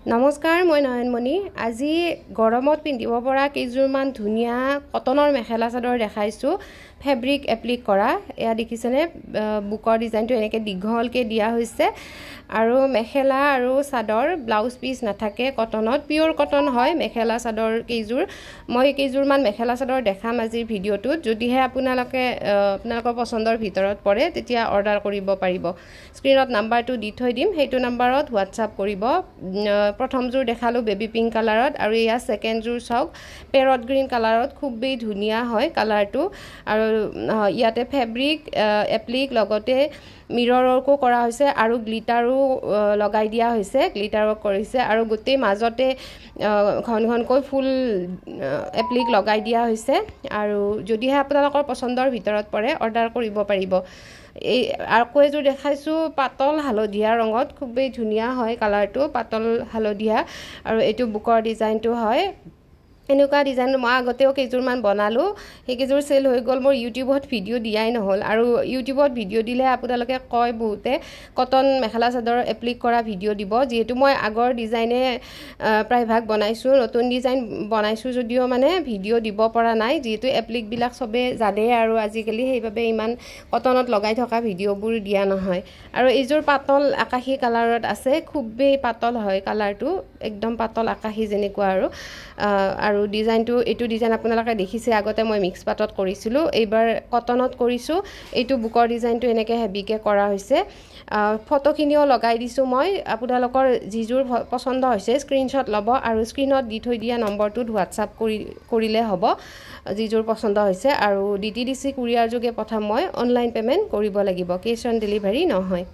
নমস্কাৰ, মই নয়নমণি। আজি গৰমত পিন্ধিব পৰা কেইযোৰমান ধুনীয়া কটনৰ মেখেলা চাদৰ দেখাইছোঁ, ফেব্ৰিক এপ্লিক কৰা। এয়া দেখিছেনে, বুকৰ ডিজাইনটো এনেকৈ দীঘলকৈ দিয়া হৈছে আৰু মেখেলা আৰু চাদৰ ব্লাউজ পিচ নাথাকে। কটনত পিয়'ৰ কটন হয় মেখেলা চাদৰ কেইযোৰ। মই কেইযোৰমান মেখেলা চাদৰ দেখাম আজিৰ ভিডিঅ'টোত। যদিহে আপোনালোকৰ পচন্দৰ ভিতৰত পৰে তেতিয়া অৰ্ডাৰ কৰিব পাৰিব। স্ক্ৰীণত নাম্বাৰটো দি থৈ দিম, সেইটো নাম্বাৰত হোৱাটছআপ কৰিব। প্ৰথমযোৰ দেখালোঁ বেবী পিংক কালাৰত আৰু এয়া ছেকেণ্ডযোৰ চাওক পেৰট গ্ৰীণ কালাৰত। খুবেই ধুনীয়া হয় কালাৰটো আৰু ইয়াতে ফেব্ৰিক এপ্লিক লগতে মিৰৰ ৱৰ্কো কৰা হৈছে আৰু গ্লিটাৰো লগাই দিয়া হৈছে, গ্লিটাৰ ৱৰ্ক কৰিছে আৰু গোটেই মাজতে ঘন ঘনকৈ ফুল এপ্লিক লগাই দিয়া হৈছে। আৰু যদিহে আপোনালোকৰ পচন্দৰ ভিতৰত পৰে অৰ্ডাৰ কৰিব পাৰিব। এই আকৌ এযোৰ দেখাইছোঁ পাতল হালধীয়া ৰঙত, খুবেই ধুনীয়া হয় কালাৰটো, পাতল হালধীয়া আৰু এইটো বুকৰ ডিজাইনটো হয়। এনেকুৱা ডিজাইন মই আগতেও কেইযোৰমান বনালোঁ, সেইকেইযোৰ চেল হৈ গ'ল। মোৰ ইউটিউবত ভিডিঅ' দিয়াই নহ'ল আৰু ইউটিউবত ভিডিঅ' দিলে আপোনালোকে কয় বহুতে কটন মেখেলা চাদৰ এপ্লিক কৰা ভিডিঅ' দিব, যিহেতু মই আগৰ ডিজাইনে প্ৰায়ভাগ বনাইছোঁ। নতুন ডিজাইন বনাইছোঁ যদিও মানে ভিডিঅ' দিব পৰা নাই, যিহেতু এপ্লিকবিলাক চবেই জানে আৰু আজিকালি, সেইবাবে ইমান কটনত লগাই থকা ভিডিঅ'বোৰ দিয়া নহয়। আৰু এইযোৰ পাতল আকাশী কালাৰত আছে, খুবেই পাতল হয় কালাৰটো, একদম পাতল আকাশী যেনেকুৱা আৰু এইটো ডিজাইন আপোনালোকে দেখিছে আগতে মই মিক্স পাটত কৰিছিলোঁ, এইবাৰ কটনত কৰিছোঁ। এইটো বুকৰ ডিজাইনটো এনেকৈ হেভিকৈ কৰা হৈছে। ফটোখিনিও লগাই দিছোঁ মই। আপোনালোকৰ যিযোৰ পচন্দ হৈছে স্ক্ৰীনশ্বট ল'ব আৰু স্ক্ৰীণত দি থৈ দিয়া নম্বৰটোত হোৱাটছআপ কৰিলে হ'ব যিযোৰ পচন্দ হৈছে। আৰু DTDC কুৰিয়াৰ যোগে পঠাম মই, অনলাইন পে'মেণ্ট কৰিব লাগিব, কেছ অন ডেলিভাৰী নহয়।